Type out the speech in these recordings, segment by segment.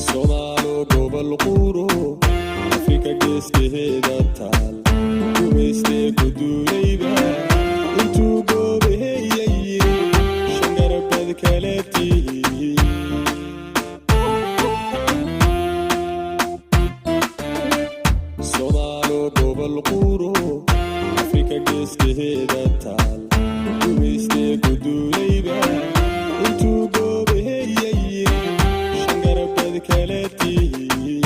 Somaalo gobol quro Afrika geeskeeda taal gumaystee ku duulayba intuu goobeeyay shangarabad kala tihi Somaalo gobol quro Afrika geeskeeda taal gumaystee ku duulayba intuu goobeeyay shangarabad kala tihi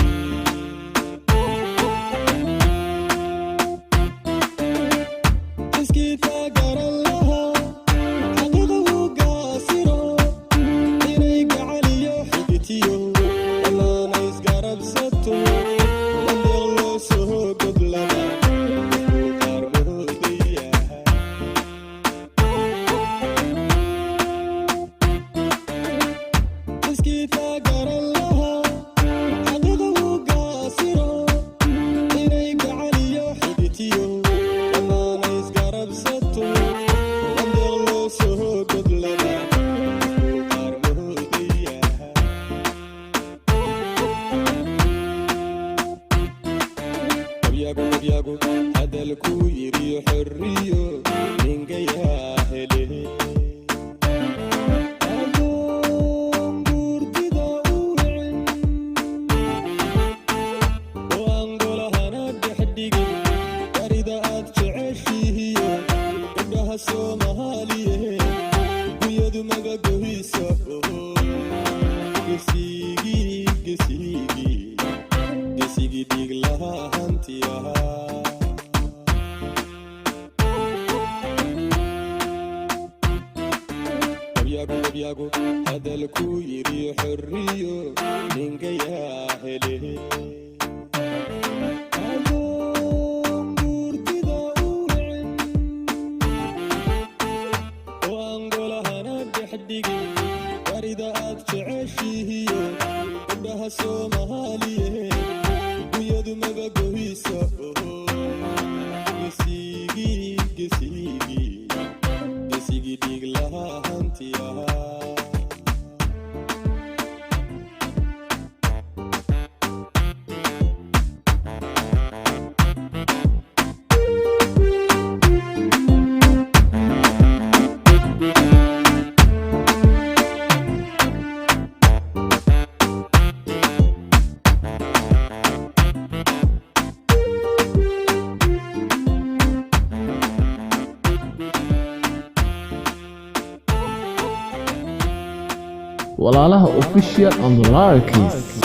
walaalaha official and larkies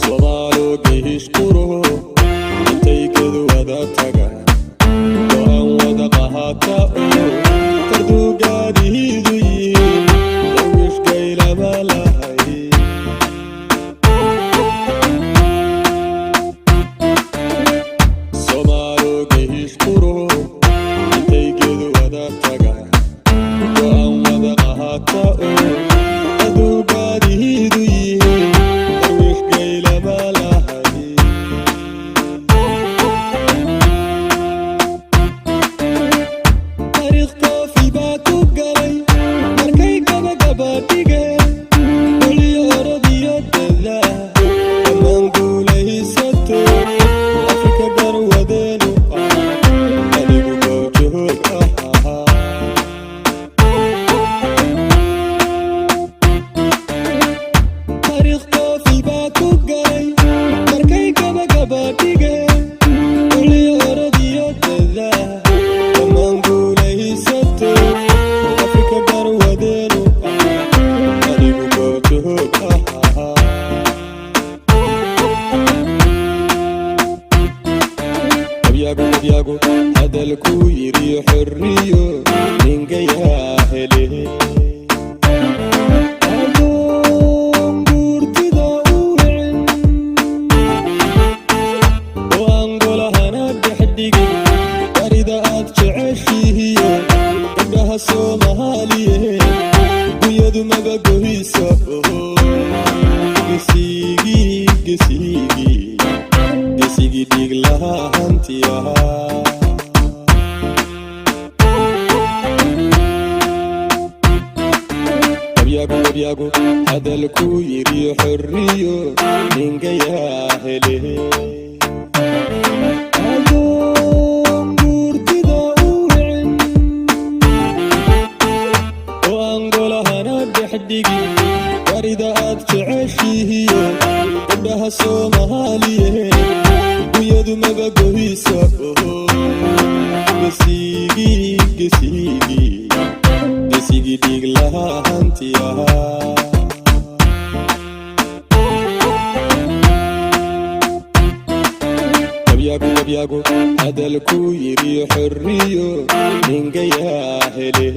Somaalo geesh quro intay geedu wada taga waan wada qahata tardu gaadihiidu yihiin gayla malahay Somaalo geesh quro intay geedu wada taga waan wada qahata tardu gaadihiidu yihiin gayla malahay taariikh koofi baa ku galay markay gabagaba dhigeen weliyo orodiyo dada dhammaan guulaysato Afrika garwadeenu anigu goobjoog ahaa taariikh koofi baa ku galay markay gabagaba dhigeen weliyo orodiyo dada dhammaan guulaysato Afrika garwadeenu anigu goobjoog ahaa abyagu hadalku yiri xorriyo ningayaa hele Soomaaliye guyadu magagohiisa gesigi dhig lahantiyaha gabyagu hadalku yiri xorriyo ninka yaa hele adoon gurtida u wicin oo angolahana dhexdhigi warida aad jeceshihiyo gabdhaha Soomaaliye buyadu magagohiisa gesigi dhig lahaantiya gabyagu hadalku yiri xorriyo ninka yaa hele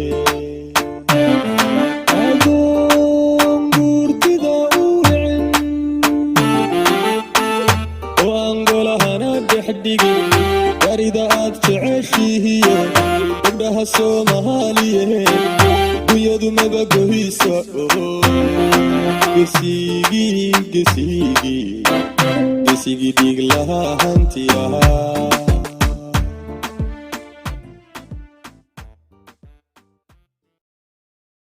adoon gurtida u wicin oo angolahana dhexdhigi warida aad jeceshihiyo gabdhaha Soomaaliye buyadu magagohiisa gesigi dhig lahaantiya